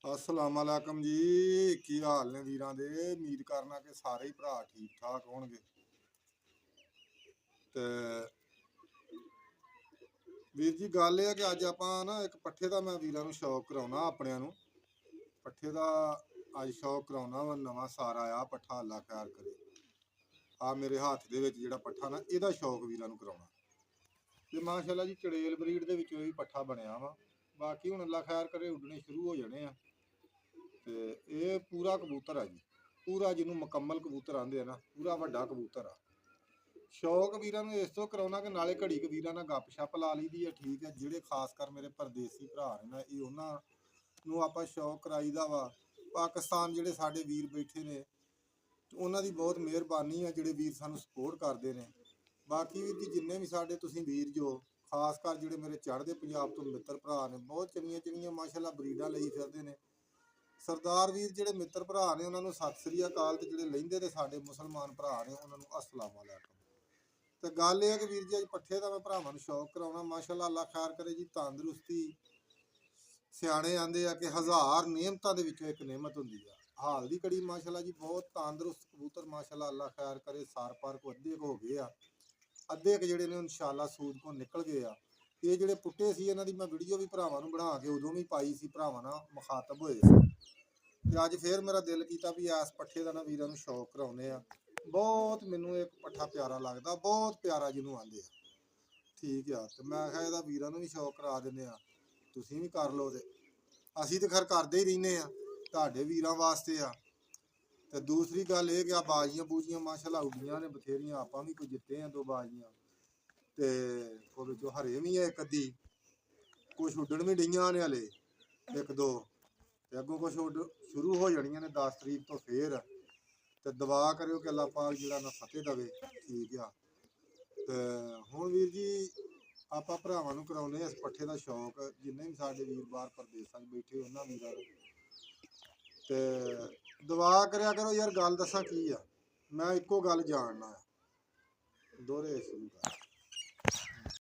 अस्सलाम वालेकुम जी। की हाल ने वीरां दे? उम्मीद करना कि सारे ही भरा ठीक ठाक होणगे। ते वीर जी गल यह कि अज आपां ना एक पट्ठे का मैं वीरां नूं शौक कराउणा अपणिआं नूं। पट्ठे का अज शौक कराउणा वा। नवां सार आया पट्ठा अल्लाह खैर करे। आ मेरे हाथ दे विच जिहड़ा पट्ठा ना इहदा शौक वीरां नूं कराउणा। ते माशाअल्लाह जी चड़ेल ब्रीड दे विचों ही पट्ठा बनिया वा। बाकी हुण अल्लाह खैर करे उड्डणे शुरू हो जाने आ। ते ये पूरा कबूतर है जी, पूरा जिन्होंने मुकम्मल कबूतर आंदे है ना, पूरा वड्डा कबूतर आ। शौक वीरां नूं इस तो कराउणा कि नाले घड़ी क वीरां नाल गप शप ला लईदी है। ठीक है, जिहड़े खास कर मेरे परदेसी भरा ने ना ये उन्हां नूं आपां शौक कराईदा वा। पाकिस्तान जिहड़े साडे वीर बैठे ने उन्हां दी बहुत मिहरबानी है, जिहड़े वीर सानूं सपोर्ट करदे ने। बाकी वीर जी जिन्ने भी साडे तुसीं वीर जो खास कर जिहड़े मेरे चढ़दे पंजाब तो मित्र भरा ने, बहुत चंगियां चंगियां माशाअल्लाह ब्रीडां लई फिरदे ने। सरदार वीर जिहड़े मित्र भरा ने उन्होंने सत श्री अकाल, ते जिहड़े लहिंदे ते साडे मुसलमान भरा ने उन्होंने अस्सलाम वालेकुम। ते गल यह कि वीर जी अज पट्ठे का मैं भरावां नूं शौक कराउणा। माशाअल्लाह अल्लाह खैर करे जी, तंदुरुस्ती सियाणे आंदे आ कि हज़ार नेमतां दे विचों एक नेमत हुंदी आ। हाल दी घड़ी माशाअल्लाह जी बहुत तंदुरुस्त कबूतर माशाअल्लाह अल्लाह खैर करे सार पार को अद्धे हो गए आ, अद्धे क जिहड़े ने इंशाअल्लाह सूद को निकल गए आ। ये जिहड़े पुट्टे सी इन्हां दी मैं वीडियो भी भरावां नूं बना के उदों भी पाई सी, भरावां नाल मुखातब होए सी। ते अज फिर मेरा दिल किया भी इस पट्ठे का ना वीरां नूं शौक कराउने आ। बहुत मैनूं एक पट्ठा प्यारा लगदा, बहुत प्यारा जिन्हों आंदे आ। ठीक आ, ते मैं आखिआ इहदा वीरां नूं भी शौक करा दिंदे आ, तुसीं भी कर लो। ते असीं ते खैर करदे ही रहिंदे आ, तुहाडे वीरां वास्ते आ। ते दूसरी गल ये कि आ बाजियां बूजियां माशाअल्लाह उड्डियां ने बथेरियां, आपां भी कोई जित्ते हैं 2 बाजियां। ते ओह्दे चों हरे भी है 1 अद्धी, कुछ उड्डण भी डईयां ने हले 1 2, ते अग्गों कुछ उड्ड शुरू हो जानियां ने 10 तरीक तो फिर। ते दुआ करियो कि अल्लाह पाक जिहड़ा ना फतेह देवे। ठीक आ, ते हुण वीर जी आपां भरावां नूं कराउने इस पट्ठे दा शौक, जिन्ने भी साडे वीर बाहर परदेसां च बैठे उन्हां वीरां नूं। ते दुआ करिया करो यार। गल दस्सां की आ, मैं इक्को गल जानना दोहरे शुरू कर